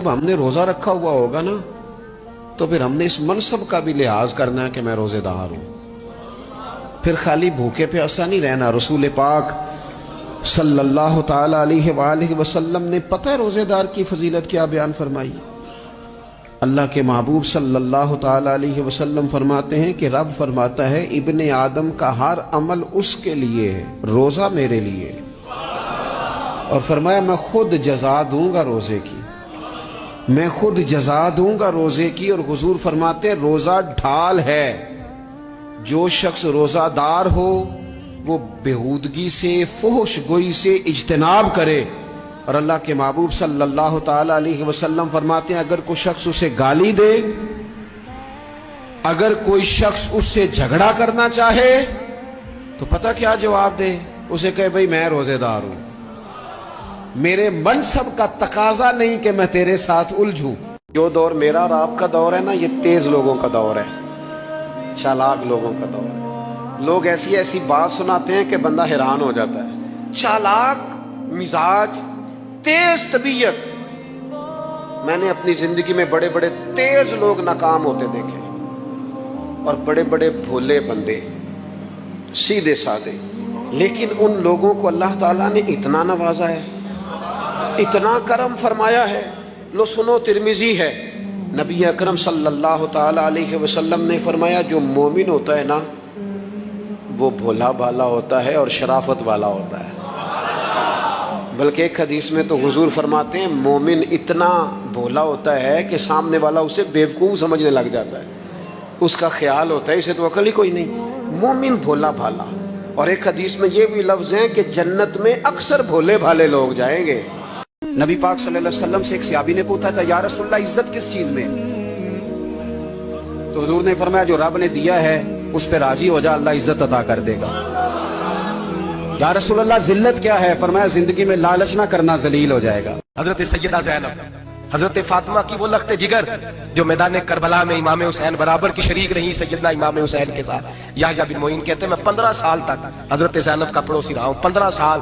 जब हमने रोजा रखा हुआ होगा ना तो फिर हमने इस मनसब का भी लिहाज करना है कि मैं रोजेदार हूं। फिर खाली भूखे प्यासा नहीं रहना। रसूल पाक सल्लल्लाहु ताला अलैहि वसल्लम ने पता है रोजेदार की फजीलत क्या बयान फरमाई। अल्लाह के महबूब सल्लल्लाहु ताला अलैहि वसल्लम फरमाते हैं कि रब फरमाता है इब्ने आदम का हर अमल उसके लिए है, रोजा मेरे लिए। और फरमाया मैं खुद जजा दूंगा रोजे की, मैं खुद जजा दूंगा रोजे की। और हुजूर फरमाते हैं रोजा ढाल है, जो शख्स रोजादार हो वो बेहूदगी से फुहश गोई से इज्तनाब करे। और अल्लाह के महबूब सल्लल्लाहु ताला अलैहि वसल्लम फरमाते हैं अगर कोई शख्स उसे गाली दे, अगर कोई शख्स उससे झगड़ा करना चाहे तो पता क्या जवाब दे, उसे कहे भाई मैं रोजेदार हूं, मेरे मनसब का तकाजा नहीं कि मैं तेरे साथ उलझूं। जो दौर मेरा और आपका दौर है ना, ये तेज लोगों का दौर है, चालाक लोगों का दौर है। लोग ऐसी ऐसी बात सुनाते हैं कि बंदा हैरान हो जाता है। चालाक मिजाज, तेज तबीयत। मैंने अपनी जिंदगी में बड़े बड़े तेज लोग नाकाम होते देखे और बड़े बड़े भोले बंदे सीधे साधे। लेकिन उन लोगों को अल्लाह ताला ने इतना नवाजा है, इतना करम फरमाया है। लो सुनो, तिरमिजी है, नबी अकरम सल्लल्लाहु ताला अलैहि वसल्लम ने फरमाया जो मोमिन होता है ना वो भोला भाला होता है और शराफत वाला होता है। बल्कि एक हदीस में तो हुजूर फरमाते हैं मोमिन इतना भोला होता है कि सामने वाला उसे बेवकूफ समझने लग जाता है। उसका ख्याल होता है इसे तो अकल ही कोई नहीं। मोमिन भोला भाला। और एक हदीस में ये भी लफ्ज है कि जन्नत में अक्सर भोले भाले लोग जाएंगे। नबी पाक सल्लल्लाहु अलैहि वसल्लम से एक सहाबी ने पूछा था या रसूलल्लाह इज्जत किस चीज में? तो हुजूर ने फरमाया जो रब ने दिया है उस पे राजी हो जा, अल्लाह इज्जत अता कर देगा। या रसूलल्लाह जिल्लत क्या है? फरमाया जिंदगी में लालच ना करना, जलील हो जाएगा। हजरत सैयदा ज़ैनब, हजरत फातिमा की वो लख्त जिगर जो मैदान करबला में इमाम हुसैन बराबर की शरीक रही सैयदना इमाम हुसैन के साथ। याह्या बिन मोइन कहते हैं मैं 15 साल तक हजरत ज़ैनब का पड़ोसी रहा हूँ। 15 साल।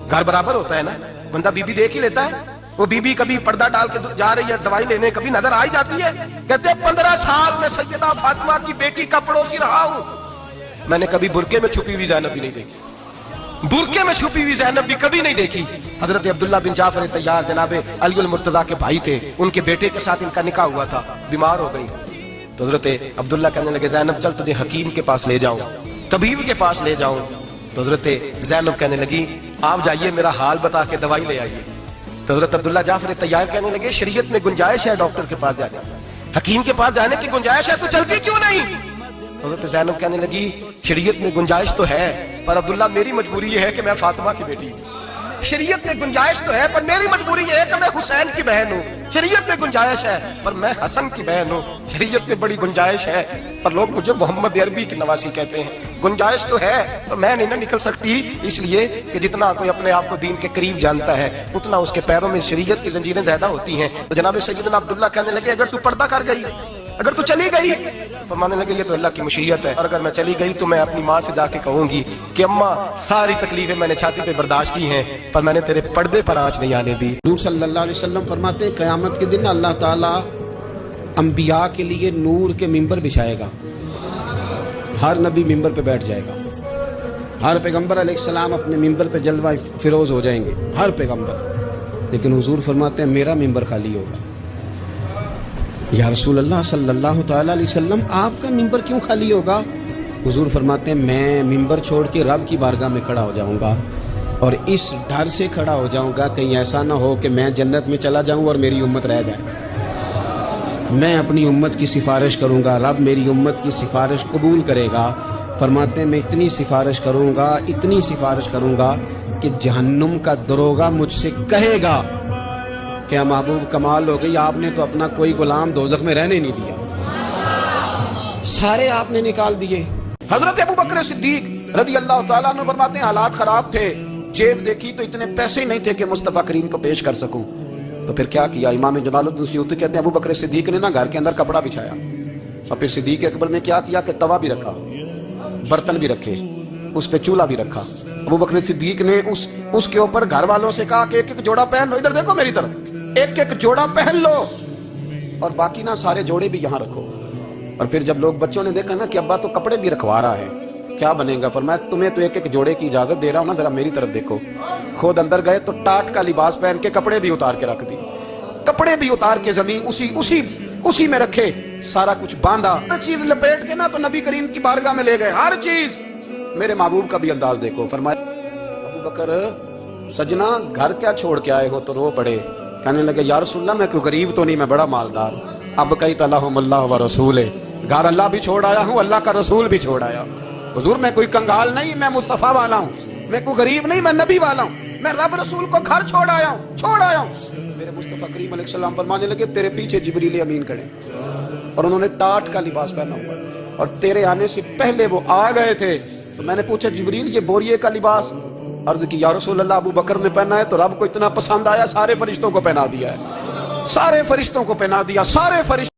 घर बराबर होता है ना, बंदा बीबी देख ही लेता है। वो बीबी कभी पर्दा डाल के जा रही है दवाई लेने, कभी नजर आ ही जाती है। कहते हैं 15 साल में सैयदा फातिमा की बेटी का पड़ोसी रहा हूँ, मैंने कभी बुरके में छुपी हुई ज़ैनब भी नहीं देखी। बुरके में छुपी हुई ज़ैनब भी कभी नहीं देखी। हजरत अब्दुल्ला बिन जाफर तैयार जनाबे अली अल मुर्तजा के भाई थे, उनके बेटे के साथ इनका निकाह हुआ था, बीमार हो गई। तो हजरत अब्दुल्ला कहने लगे ज़ैनब चल तुझे हकीम के पास ले जाऊं, तबीब के पास ले जाऊं। तो हजरत ज़ैनब कहने लगी आप जाइए मेरा हाल बता के दवाई ले आइए। तो हजरत अब्दुल्ला जाफर तैयार कहने लगे शरीयत में गुंजाइश है डॉक्टर के पास जाने, हकीम के पास जाने की गुंजाइश है, तो चलती क्यों नहीं? हजरत ज़ैनब कहने लगी शरीयत में गुंजाइश तो है पर अब्दुल्ला मेरी मजबूरी ये है कि मैं फातिमा की बेटी हूँ। शरीयत में गुंजाइश तो है पर मेरी मजबूरी ये है कि मैं हुसैन की बहन हूँ। शरीयत में गुंजाइश है पर मैं हसन की बहन हूँ। शरीयत में बड़ी गुंजाइश है पर लोग मुझे मोहम्मद अरबी की नवासी कहते हैं। गुंजाइश तो है तो मैं नहीं ना निकल सकती, इसलिए कि जितना कोई अपने आप को दीन के करीब जानता है उतना उसके पैरों में शरीयत की जंजीरें ज्यादा होती हैं। तो जनाब सैयदना अब्दुल्ला कहने लगे अगर तू पर्दा कर गई, अगर तू चली गई, फरमाने लगे ये तो अल्लाह की मशीयत है, और अगर मैं चली गई तो मैं अपनी माँ से जाके कहूंगी कि अम्मा सारी तकलीफें मैंने छाती पे बर्दाश्त की हैं पर मैंने तेरे पर्दे पर आंच नहीं आने दी। हुजूर सल्लल्लाहु अलैहि वसल्लम फरमाते हैं क़यामत के दिन अल्लाह ताला अंबिया के लिए नूर के मिंबर बिछाएगा। हर नबी मिंबर पे बैठ जाएगा, हर पैगंबर अलैहिस्सलाम अपने मिंबर पे जलवा फिरोज हो जाएंगे, हर पैगंबर। लेकिन हुजूर फरमाते हैं मेरा मिंबर खाली होगा। या रसूल अल्लाह सल्लल्लाहु ताला अलैहि वसल्लम आपका मिंबर क्यों खाली होगा? हुजूर फरमाते हैं मैं मिंबर छोड़ के रब की बारगाह में खड़ा हो जाऊंगा और इस डर से खड़ा हो जाऊंगा कहीं ऐसा ना हो कि मैं जन्नत में चला जाऊं और मेरी उम्मत रह जाए। मैं अपनी उम्मत की सिफारिश करूंगा, रब मेरी उम्मत की सिफारिश कबूल करेगा। फरमाते हैं मैं इतनी सिफारिश करूंगा, इतनी सिफारिश करूंगा कि जहन्नुम का दरोगा मुझसे कहेगा क्या महबूब कमाल हो गई, आपने तो अपना कोई गुलाम दोजख में रहने नहीं दिया, सारे आपने निकाल दिए। हजरत अबू बकर सिद्दीक रज़ी अल्लाह ताला अन्हु फरमाते हैं हालात खराब थे, जेब देखी तो इतने पैसे ही नहीं थे कि मुस्तफा करीम को पेश कर सकूं। तो फिर क्या किया? इमाम जलालुद्दीन सयूती कहते हैं अबू बकर सिद्दीक ने ना घर के अंदर कपड़ा बिछाया और फिर सिद्दीक अकबर ने क्या किया कि तवा भी रखा, बर्तन भी रखे, उस पे चूल्हा भी रखा। अबू बकर सिद्दीक ने उसके ऊपर घर वालों से कहा कि एक एक जोड़ा पहन लो, इधर देखो मेरी तरफ, ایک ایک جوڑا پہن لو اور باقی نہ سارے جوڑے بھی یہاں رکھو. اور پھر جب لوگ بچوں نے دیکھا نا کہ ابا تو کپڑے بھی رکھوا رہا ہے, کیا بنے گا, فرمایا تمہیں تو ایک ایک جوڑے کی اجازت دے رہا ہوں نا, ذرا میری طرف دیکھو. خود اندر گئے تو ٹاٹ کا لباس پہن کے کپڑے بھی اتار کے رکھ دی, کپڑے بھی اتار کے زمین اسی میں رکھے, سارا کچھ باندھا, ہر چیز لپیٹ کے نا تو نبی کریم کی بارگاہ میں لے گئے. ہر چیز. میرے محبوب کا بھی انداز دیکھو. فرمایا ابو بکر سجنا گھر کیا چھوڑ کے آئے ہو, تو رو پڑے. کہنے لگے یا رسول اللہ میں کوئی غریب تو نہیں, میں بڑا مالدار. اب کہی اللہم اللہ و رسول, گھر اللہ بھی چھوڑ آیا ہوں, اللہ کا رسول بھی چھوڑ آیا. حضور میں کوئی کنگال نہیں, میں مصطفیٰ والا ہوں, میں کوئی غریب نہیں, میں نبی والا ہوں, میں رب رسول کو گھر چھوڑ آیا ہوں. میرے مصطفیٰ کریم علیہ السلام فرمانے لگے تیرے پیچھے جبریل امین کھڑے, اور انہوں نے ٹاٹ کا لباس پہنا ہوا, اور تیرے آنے سے پہلے وہ آ گئے تھے. تو میں نے پوچھا جبریل یہ بوریے کا لباس, عرض کی یا رسول اللہ ابو بکر نے پہنا ہے تو رب کو اتنا پسند آیا سارے فرشتوں کو پہنا دیا ہے, سارے فرشتوں کو پہنا دیا, سارے فرشتوں